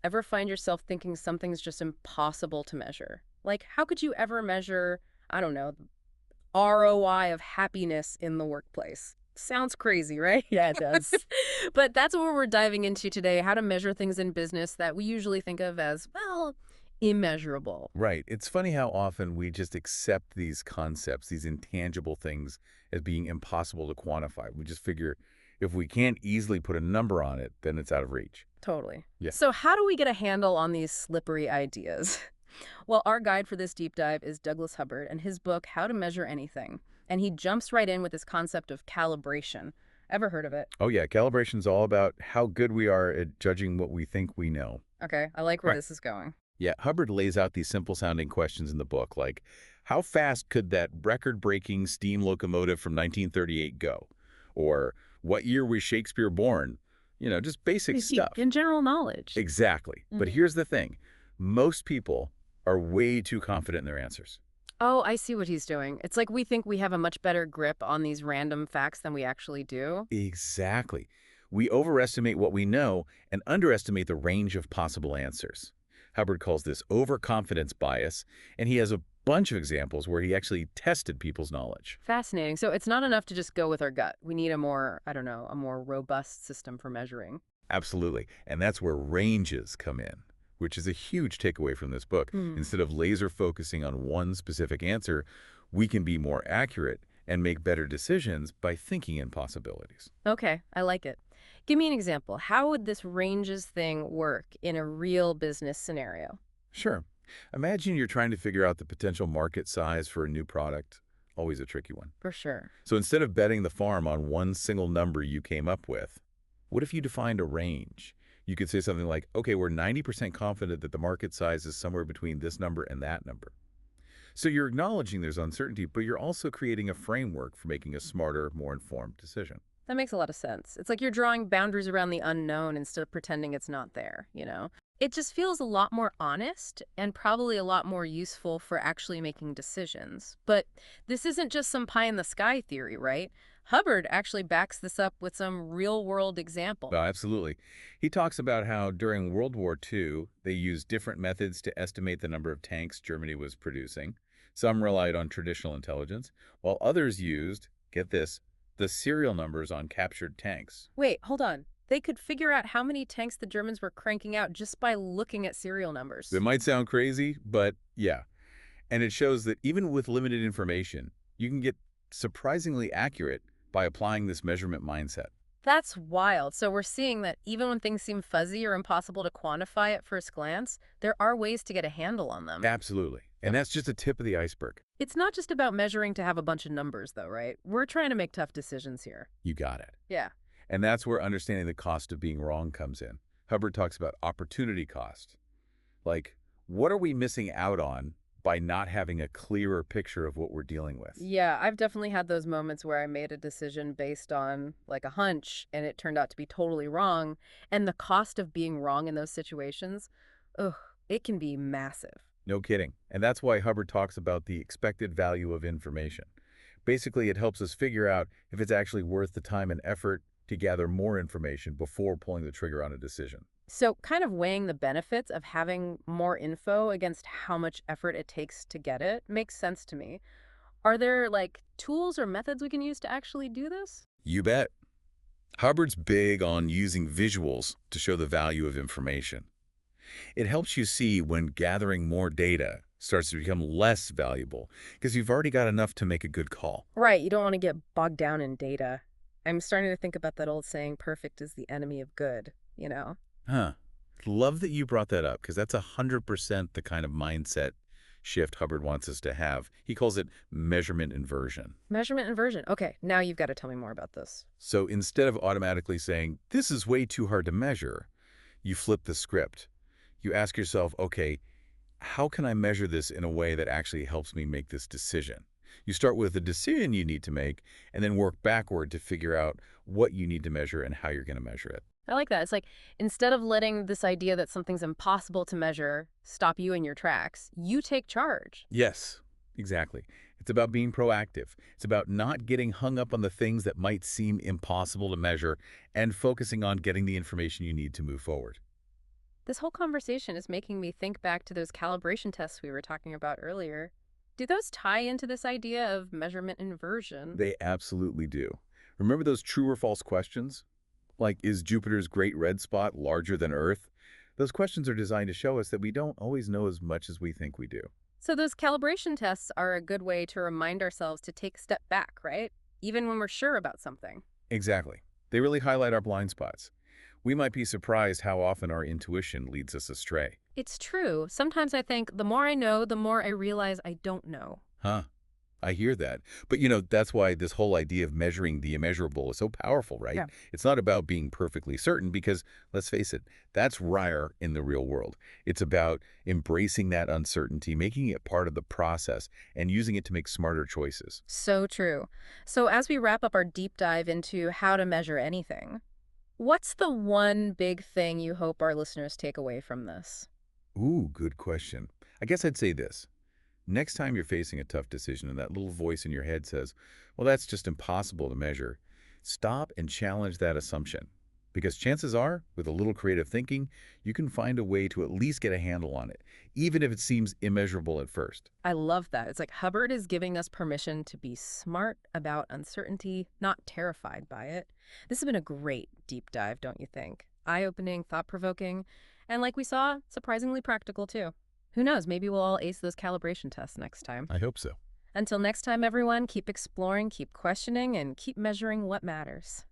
Ever find yourself thinking something's just impossible to measure? Like, how could you ever measure, I don't know, ROI of happiness in the workplace? Sounds crazy, right? Yeah, it does. But that's what we're diving into today, how to measure things in business that we usually think of as, well, immeasurable. Right. It's funny how often we just accept these concepts, these intangible things, as being impossible to quantify. We just figure if we can't easily put a number on it, then it's out of reach. Totally. Yeah. So, how do we get a handle on these slippery ideas? Well, our guide for this deep dive is Douglas Hubbard and his book, How to Measure Anything. And he jumps right in with this concept of calibration. Ever heard of it? Oh, yeah. Calibration's all about how good we are at judging what we think we know. Okay, I like where Right. this is going. Yeah. Hubbard lays out these simple-sounding questions in the book, like how fast could that record-breaking steam locomotive from 1938 go? Or what year was Shakespeare born? Just basic stuff. In general knowledge. Exactly. But Mhm. here's the thing. Most people are way too confident in their answers. Oh, I see what he's doing. It's like we think we have a much better grip on these random facts than we actually do. Exactly. We overestimate what we know and underestimate the range of possible answers. Hubbard calls this overconfidence bias, and he has a bunch of examples where he actually tested people's knowledge. Fascinating. So it's not enough to just go with our gut. We need a more, I don't know, a more robust system for measuring. Absolutely. And that's where ranges come in, which is a huge takeaway from this book. Hmm. Instead of laser focusing on one specific answer, we can be more accurate and make better decisions by thinking in possibilities. Okay, I like it. Give me an example. How would this ranges thing work in a real business scenario? Sure. Imagine you're trying to figure out the potential market size for a new product. Always a tricky one. For sure. So instead of betting the farm on one single number you came up with, what if you defined a range? You could say something like, okay, we're 90% confident that the market size is somewhere between this number and that number. So you're acknowledging there's uncertainty, but you're also creating a framework for making a smarter, more informed decision. That makes a lot of sense. It's like you're drawing boundaries around the unknown instead of pretending it's not there, you know? It just feels a lot more honest and probably a lot more useful for actually making decisions. But this isn't just some pie in the sky theory, right? Hubbard actually backs this up with some real world example. Absolutely. He talks about how during World War II, they used different methods to estimate the number of tanks Germany was producing. Some relied on traditional intelligence, while others used, get this, the serial numbers on captured tanks. Wait, hold on. They could figure out how many tanks the Germans were cranking out just by looking at serial It numbers. might sound crazy, but yeah. And it shows that even with limited information, you can get surprisingly accurate by applying this measurement mindset. That's wild. So we're seeing that even when things seem fuzzy or impossible to quantify at first glance, there are ways to get a handle on them. Absolutely. And that's just the tip of the iceberg. It's not just about measuring to have a bunch of numbers, though, right? We're trying to make tough decisions here. You got it. Yeah. And that's where understanding the cost of being wrong comes in. Hubbard talks about opportunity cost. Like, what are we missing out on by not having a clearer picture of what we're dealing with? Yeah, I've definitely had those moments where I made a decision based on like a hunch and it turned out to be totally wrong. And the cost of being wrong in those situations, ugh, it can be massive. No kidding. And that's why Hubbard talks about the expected value of information. Basically, it helps us figure out if it's actually worth the time and effort to gather more information before pulling the trigger on a decision. So, kind of weighing the benefits of having more info against how much effort it takes to get it makes sense to me. Are there like tools or methods we can use to actually do this? You bet. Hubbard's big on using visuals to show the value of information. It helps you see when gathering more data starts to become less valuable because you've already got enough to make a good call. Right, you don't want to get bogged down in data. I'm starting to think about that old saying, perfect is the enemy of good, you know? Huh. Love that you brought that up because that's 100% the kind of mindset shift Hubbard wants us to have. He calls it measurement inversion. Measurement inversion. Okay, now you've got to tell me more about this. So instead of automatically saying, this is way too hard to measure, you flip the script. You ask yourself, okay, how can I measure this in a way that actually helps me make this decision? You start with the decision you need to make and then work backward to figure out what you need to measure and how you're going to measure it. I like that. It's like instead of letting this idea that something's impossible to measure stop you in your tracks, you take charge. Yes, exactly. It's about being proactive. It's about not getting hung up on the things that might seem impossible to measure and focusing on getting the information you need to move forward. This whole conversation is making me think back to those calibration tests we were talking about earlier. Do those tie into this idea of measurement inversion? They absolutely do. Remember those true or false questions? Like, is Jupiter's great red spot larger than Earth? Those questions are designed to show us that we don't always know as much as we think we do. So those calibration tests are a good way to remind ourselves to take a step back, right? Even when we're sure about something. Exactly. They really highlight our blind spots. We might be surprised how often our intuition leads us astray. It's true. Sometimes I think the more I know, the more I realize I don't know. Huh? I hear that. But that's why this whole idea of measuring the immeasurable is so powerful, right? Yeah. It's not about being perfectly certain because, let's face it, that's rare in the real world. It's about embracing that uncertainty, making it part of the process, and using it to make smarter choices. So true. So as we wrap up our deep dive into how to measure anything, what's the one big thing you hope our listeners take away from this? Ooh, good question. I guess I'd say this. Next time you're facing a tough decision and that little voice in your head says, well, that's just impossible to measure, stop and challenge that assumption. Because chances are, with a little creative thinking, you can find a way to at least get a handle on it, even if it seems immeasurable at first. I love that. It's like Hubbard is giving us permission to be smart about uncertainty, not terrified by it. This has been a great deep dive, don't you think? Eye-opening, thought-provoking, and like we saw, surprisingly practical too. Who knows, maybe we'll all ace those calibration tests next time. I hope so. Until next time, everyone, keep exploring, keep questioning, and keep measuring what matters.